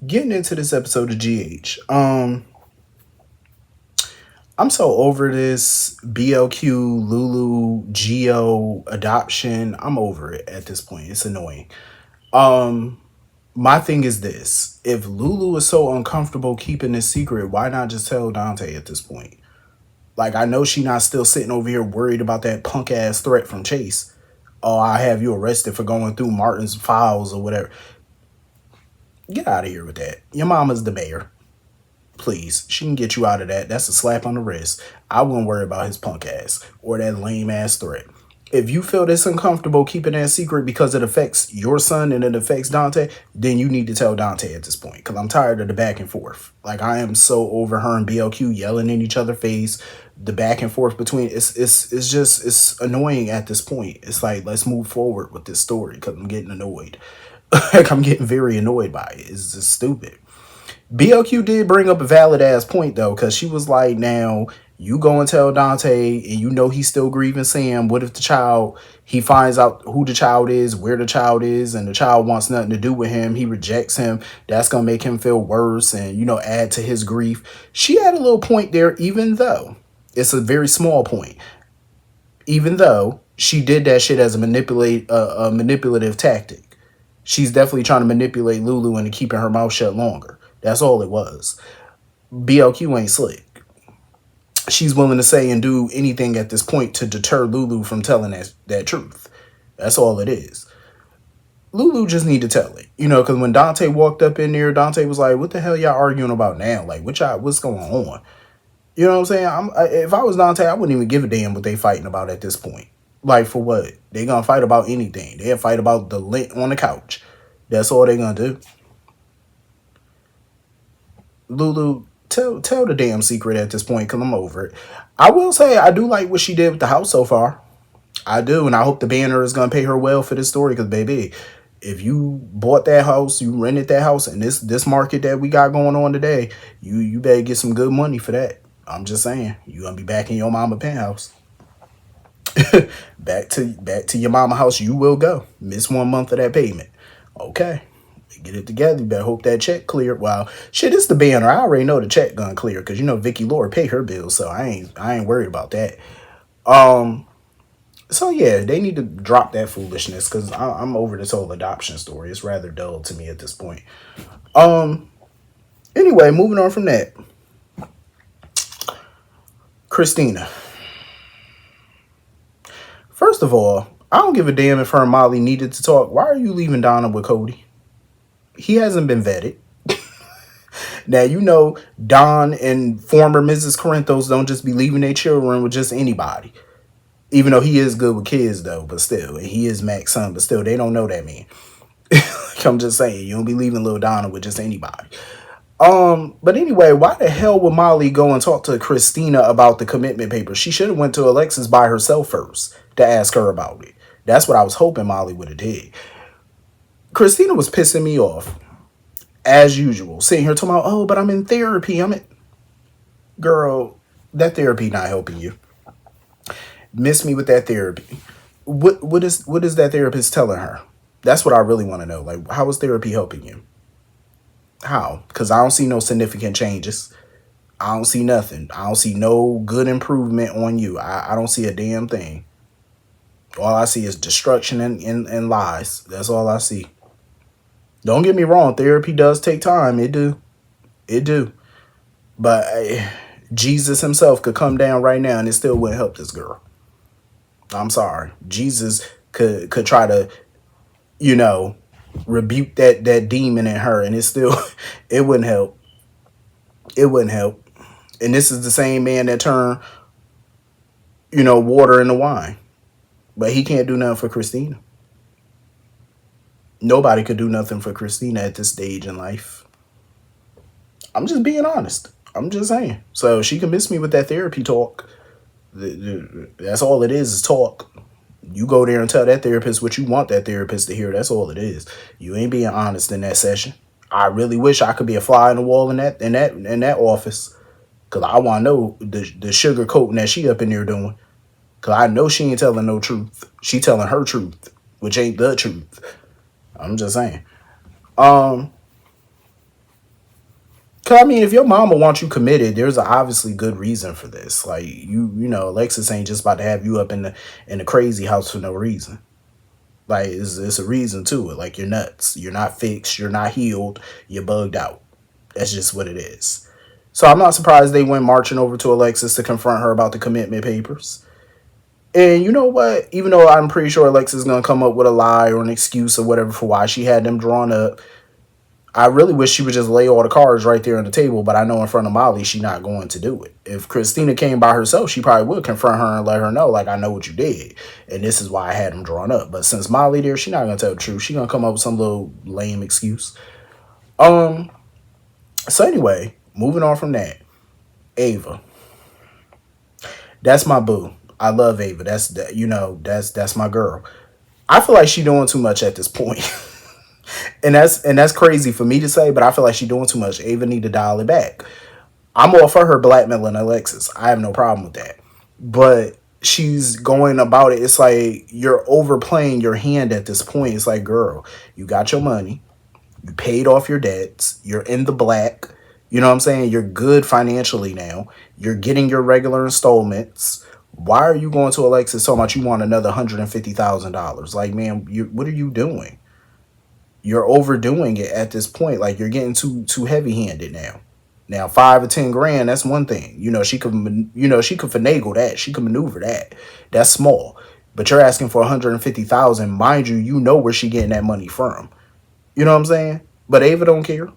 Getting into this episode of GH. I'm so over this BLQ, Lulu, Geo adoption. I'm over it at this point. It's annoying. Um, my thing is this: if Lulu is so uncomfortable keeping this secret, why not just tell Dante at this point? Like, I know she not still sitting over here worried about that punk ass threat from Chase. Oh, I have you arrested for going through Martin's files or whatever. Get out of here with that. Your mama's the mayor. Please, she can get you out of that. That's a slap on the wrist. I wouldn't worry about his punk ass or that lame ass threat. If you feel this uncomfortable keeping that secret because it affects your son and it affects Dante, then you need to tell Dante at this point. Because I'm tired of the back and forth. Like, I am so over her and BLQ yelling in each other's face. The back and forth between it's annoying at this point. It's like, let's move forward with this story because I'm getting annoyed. Like, I'm getting very annoyed by it. It's just stupid. BLQ did bring up a valid ass point though, because she was like, now you go and tell Dante, and you know he's still grieving Sam. What if the child, he finds out who the child is, where the child is, and the child wants nothing to do with him? He rejects him. That's going to make him feel worse and, add to his grief. She had a little point there, even though it's a very small point. Even though she did that shit as a manipulative tactic. She's definitely trying to manipulate Lulu into keeping her mouth shut longer. That's all it was. BLQ ain't slick. She's willing to say and do anything at this point to deter Lulu from telling that truth. That's all it is. Lulu just need to tell it. Because when Dante walked up in there, Dante was like, what the hell y'all arguing about now? Like, what's going on? You know what I'm saying? If I was Dante, I wouldn't even give a damn what they fighting about at this point. Like, for what? They gonna fight about anything. They'll fight about the lint on the couch. That's all they gonna do. Lulu, tell the damn secret at this point, because I'm over it. I will say I do like what she did with the house so far. I do, and I hope the banner is gonna pay her well for this story, because baby, if you bought that house, you rented that house, and this market that we got going on today, you better get some good money for that. I'm just saying, you gonna be back in your mama penthouse. back to your mama house you will go. Miss 1 month of that payment. Okay. Get it together. You better hope that check cleared. Wow. Shit, it's the banner. I already know the check gonna clear because Vicky Lord pay her bills, so I ain't worried about that. Um so yeah, they need to drop that foolishness because I'm over this whole adoption story. It's rather dull to me at this point. Um anyway, moving on from that. Christina. First of all, I don't give a damn if her and Molly needed to talk. Why are you leaving Donna with Cody? He hasn't been vetted. Now, Don and former Mrs. Corinthos don't just be leaving their children with just anybody. Even though he is good with kids, though, but still. He is Mac's son, but still, they don't know that man. Like, I'm just saying, you don't be leaving little Donna with just anybody. But anyway, why the hell would Molly go and talk to Christina about the commitment papers? She should have went to Alexis by herself first to ask her about it. That's what I was hoping Molly would have did. Christina was pissing me off, as usual. Sitting here talking about, oh, but I'm in therapy. Girl, that therapy not helping you. Miss me with that therapy. What is that therapist telling her? That's what I really want to know. Like, how is therapy helping you? How? Because I don't see no significant changes. I don't see nothing. I don't see no good improvement on you. I don't see a damn thing. All I see is destruction and lies. That's all I see. Don't get me wrong. Therapy does take time. It do. It do. But Jesus himself could come down right now and it still wouldn't help this girl. I'm sorry. Jesus could try to, you know, rebuke that demon in her and it wouldn't help. It wouldn't help. And this is the same man that turned, water into wine. But he can't do nothing for Christina. Nobody could do nothing for Christina at this stage in life. I'm just being honest. I'm just saying. So she can miss me with that therapy talk. That's all it is talk. You go there and tell that therapist what you want that therapist to hear. That's all it is. You ain't being honest in that session. I really wish I could be a fly in the wall in that office. Cause I want to know the sugar coating that she up in there doing. Cause I know she ain't telling no truth. She telling her truth, which ain't the truth. I'm just saying. Um, Cause I mean, if your mama wants you committed, there's a obviously good reason for this. Like you know, Alexis ain't just about to have you up in the crazy house for no reason. Like it's a reason to it. Like you're nuts. You're not fixed. You're not healed. You're bugged out. That's just what it is. So I'm not surprised they went marching over to Alexis to confront her about the commitment papers. And you know what? Even though I'm pretty sure Alexis is gonna come up with a lie or an excuse or whatever for why she had them drawn up, I really wish she would just lay all the cards right there on the table, but I know in front of Molly, she's not going to do it. If Christina came by herself, she probably would confront her and let her know, like, I know what you did, and this is why I had them drawn up. But since Molly there, she's not going to tell the truth. She's going to come up with some little lame excuse. Um. So anyway, moving on from that, Ava. That's my boo. I love Ava. That's my girl. I feel like she's doing too much at this point. And that's crazy for me to say, but I feel like she's doing too much. Ava need to dial it back. I'm all for her blackmailing Alexis. I have no problem with that. But she's going about it. It's like you're overplaying your hand at this point. It's like, girl, you got your money. You paid off your debts. You're in the black. You know what I'm saying? You're good financially now. You're getting your regular installments. Why are you going to Alexis so much you want another $150,000? Like, man, what are you doing? You're overdoing it at this point. Like you're getting too heavy handed now. Now 5 or 10 grand, that's one thing. She could finagle that. She could maneuver that. That's small. But you're asking for 150,000, mind you. You know where she getting that money from. You know what I'm saying? But Ava don't care.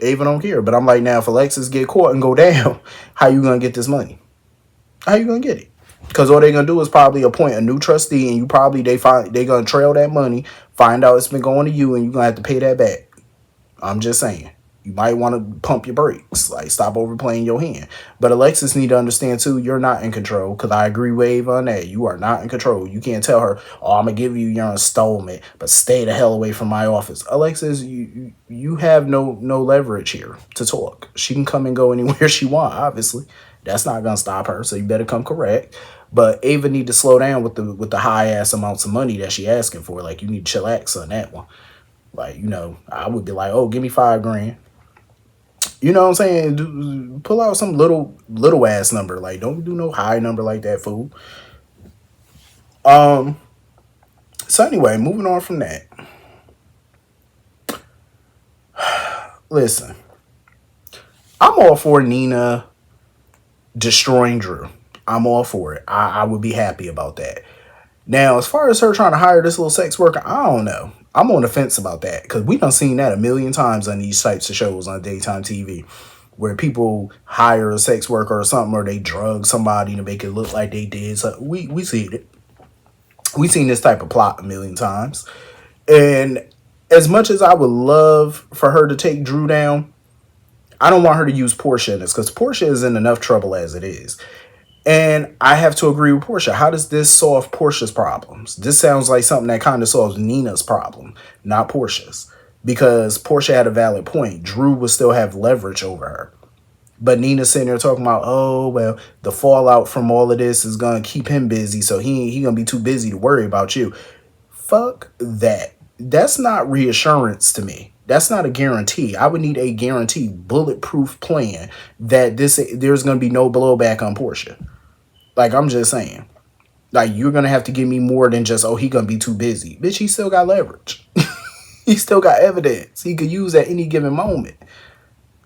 Ava don't care. But I'm like, now if Alexis get caught and go down, how you gonna get this money? How you gonna get it? Because all they're gonna do is probably appoint a new trustee, and you probably they gonna trail that money, find out it's been going to you, and you're gonna have to pay that back. I'm just saying. You might want to pump your brakes, like stop overplaying your hand. But Alexis need to understand too, you're not in control. Because I agree with Ava on that. You are not in control. You can't tell her, "Oh, I'm gonna give you your installment, but stay the hell away from my office." Alexis, you have no leverage here to talk. She can come and go anywhere she want. Obviously, that's not gonna stop her. So you better come correct. But Ava need to slow down with the high ass amounts of money that she asking for. Like you need to chillax on that one. Like I would be like, "Oh, give me 5 grand." You know what I'm saying? Pull out some little ass number. Like don't do no high number like that, fool. Um. So anyway, moving on from that. Listen, I'm all for Nina destroying Drew. I'm all for it. I would be happy about that. Now, as far as her trying to hire this little sex worker, I don't know. I'm on the fence about that because we done seen that a million times on these types of shows on daytime TV where people hire a sex worker or something, or they drug somebody to make it look like they did. So we see it. We seen this type of plot a million times. And as much as I would love for her to take Drew down, I don't want her to use Portia in this because Portia is in enough trouble as it is. And I have to agree with Portia. How does this solve Portia's problems? This sounds like something that kind of solves Nina's problem, not Portia's. Because Portia had a valid point. Drew would still have leverage over her. But Nina's sitting there talking about, oh, well, the fallout from all of this is going to keep him busy. So he going to be too busy to worry about you. Fuck that. That's not reassurance to me. That's not a guarantee. I would need a guaranteed bulletproof plan that there's going to be no blowback on Portia. Like, I'm just saying. Like, you're going to have to give me more than just, oh, he going to be too busy. Bitch, he still got leverage. He still got evidence he could use at any given moment.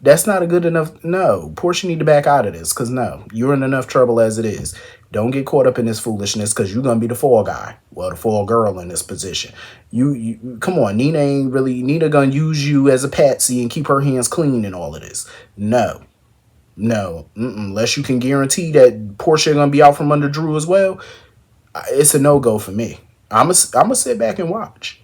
That's not a good enough. No, Portia need to back out of this because no, you're in enough trouble as it is. Don't get caught up in this foolishness because you're going to be the fall guy. Well, the fall girl in this position. You come on. Nina going to use you as a patsy and keep her hands clean in all of this. No. Unless you can guarantee that Portia going to be out from under Drew as well, it's a no-go for me. I'm going to sit back and watch.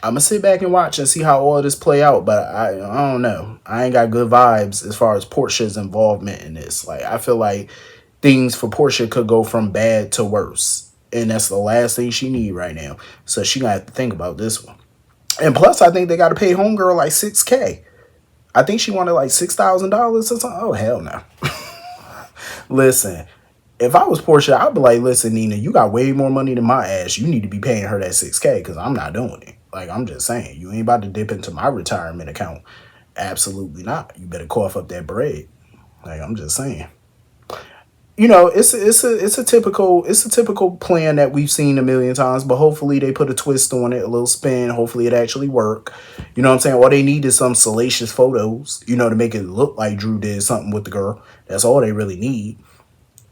I'm going to sit back and watch and see how all of this play out. But I don't know. I ain't got good vibes as far as Portia's involvement in this. Like, I feel like things for Portia could go from bad to worse. And that's the last thing she need right now. So she going to have to think about this one. And plus, I think they got to pay homegirl like $6,000. I think she wanted like $6,000 or something. Oh, hell no. Listen, if I was Portia, I'd be like, listen, Nina, you got way more money than my ass. You need to be paying her that $6,000 because I'm not doing it. Like, I'm just saying, you ain't about to dip into my retirement account. Absolutely not. You better cough up that bread. Like, I'm just saying. It's a typical plan that we've seen a million times, but hopefully they put a twist on it, a little spin. Hopefully it actually work. You know what I'm saying? All they need is some salacious photos, to make it look like Drew did something with the girl. That's all they really need.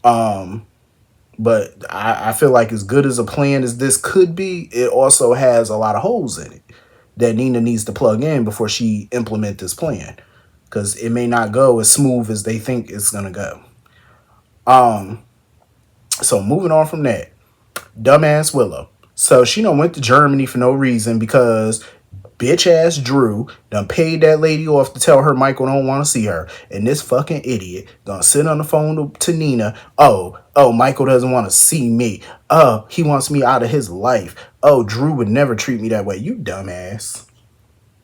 But I feel like as good as a plan as this could be, it also has a lot of holes in it that Nina needs to plug in before she implement this plan. Because it may not go as smooth as they think it's gonna go. So moving on from that, dumbass Willow. So she done went to Germany for no reason because bitch ass Drew done paid that lady off to tell her Michael don't want to see her. And this fucking idiot gonna sit on the phone to Nina. Oh, Michael doesn't want to see me. Oh, he wants me out of his life. Oh, Drew would never treat me that way. You dumbass.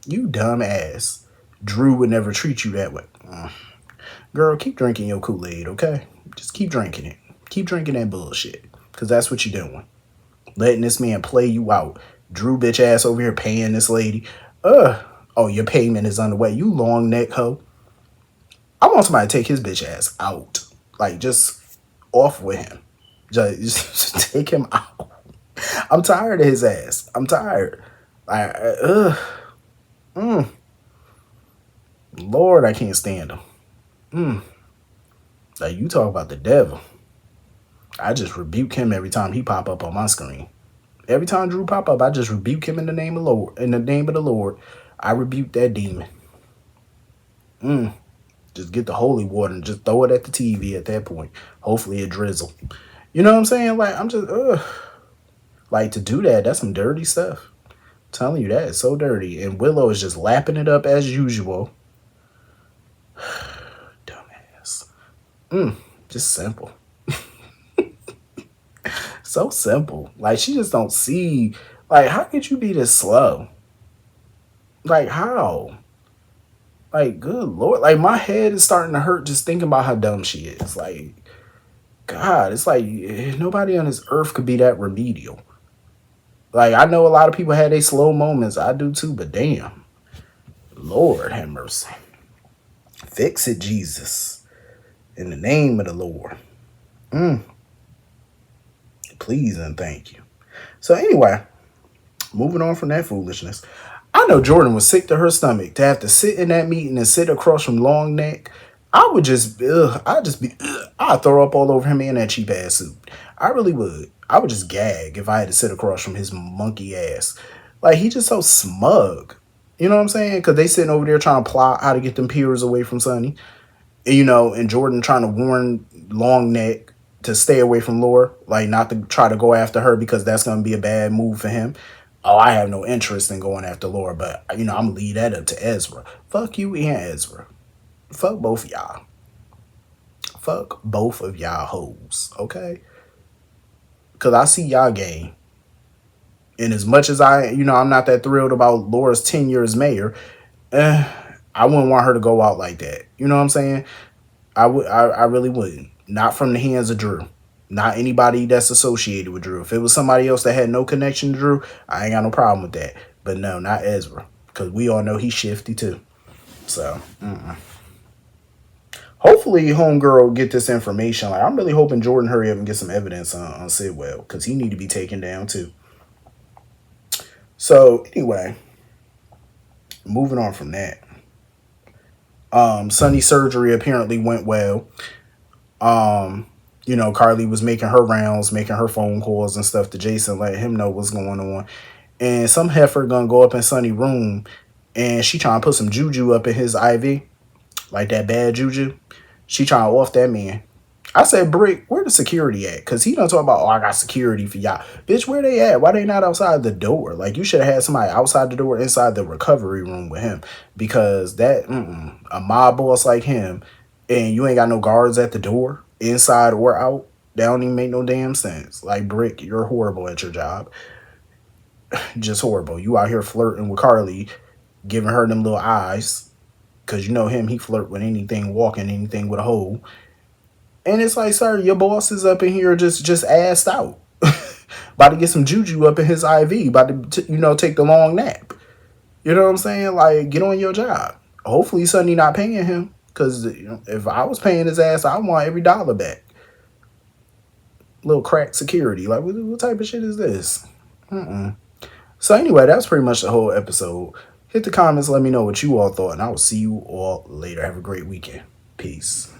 You dumbass. Drew would never treat you that way. Girl, keep drinking your Kool-Aid, okay? Just keep drinking it. Keep drinking that bullshit. Because that's what you're doing. Letting this man play you out. Drew bitch ass over here paying this lady. Oh, your payment is underway. You long neck hoe. I want somebody to take his bitch ass out. Like, just off with him. Just take him out. I'm tired of his ass. I'm tired. Like, Lord, I can't stand him. Like, you talk about the devil. I just rebuke him every time he pop up on my screen. Every time Drew pop up, I just rebuke him in the name of Lord. In the name of the Lord, I rebuke that demon. Just get the holy water and just throw it at the TV at that point. Hopefully it drizzle. You know what I'm saying? Like, I'm just like, to do that, that's some dirty stuff. I'm telling you, that is so dirty. And Willow is just lapping it up as usual. Dumbass. Just simple. So simple. Like, she just don't see. Like, how could you be this slow? Like, how? Like, good Lord. Like, my head is starting to hurt just thinking about how dumb she is. Like, God, it's like nobody on this earth could be that remedial. Like, I know a lot of people had their slow moments. I do too, but damn. Lord have mercy. Fix it, Jesus. In the name of the Lord. Please and thank you. So anyway, moving on from that foolishness. I know Jordan was sick to her stomach to have to sit in that meeting and sit across from Long Neck. I would just, I'd throw up all over him in that cheap ass suit. I really would. I would just gag if I had to sit across from his monkey ass. Like, he just so smug. You know what I'm saying? Because they sitting over there trying to plot how to get them peers away from Sonny. And Jordan trying to warn Long Neck to stay away from Laura, like not to try to go after her because that's going to be a bad move for him. Oh, I have no interest in going after Laura, but I'm going to leave that up to Ezra. Fuck you and Ezra. Fuck both of y'all. Fuck both of y'all hoes, okay? Because I see y'all game. And as much as I'm not that thrilled about Laura's tenure as mayor, I wouldn't want her to go out like that. You know what I'm saying? I really wouldn't. Not from the hands of Drew. Not anybody that's associated with Drew. If it was somebody else that had no connection to Drew, I ain't got no problem with that. But no, not Ezra. Because we all know he's shifty too. So, hopefully homegirl get this information. Like, I'm really hoping Jordan hurry up and get some evidence on Sidwell. Because he need to be taken down too. So, anyway. Moving on from that. Sonny's surgery apparently went well. Carly was making her rounds, making her phone calls and stuff to Jason, let him know what's going on. And some heifer gonna go up in Sonny's room and she trying to put some juju up in his IV, like that bad juju. She trying to off that man. I said, Brick, where the security at? Because he don't talk about, I got security for y'all. Bitch, where they at? Why they not outside the door? Like, you should have had somebody outside the door, inside the recovery room with him. Because a mob boss like him, and you ain't got no guards at the door, inside or out, that don't even make no damn sense. Like, Brick, you're horrible at your job. Just horrible. You out here flirting with Carly, giving her them little eyes. Because you know him, he flirt with anything walking, anything with a hole. And it's like, sir, your boss is up in here just assed out. About to get some juju up in his IV. About to, take the long nap. You know what I'm saying? Like, get on your job. Hopefully, Sonny not paying him. Because if I was paying his ass, I want every dollar back. Little crack security. Like, what type of shit is this? So anyway, that's pretty much the whole episode. Hit the comments, let me know what you all thought, and I will see you all later. Have a great weekend. Peace.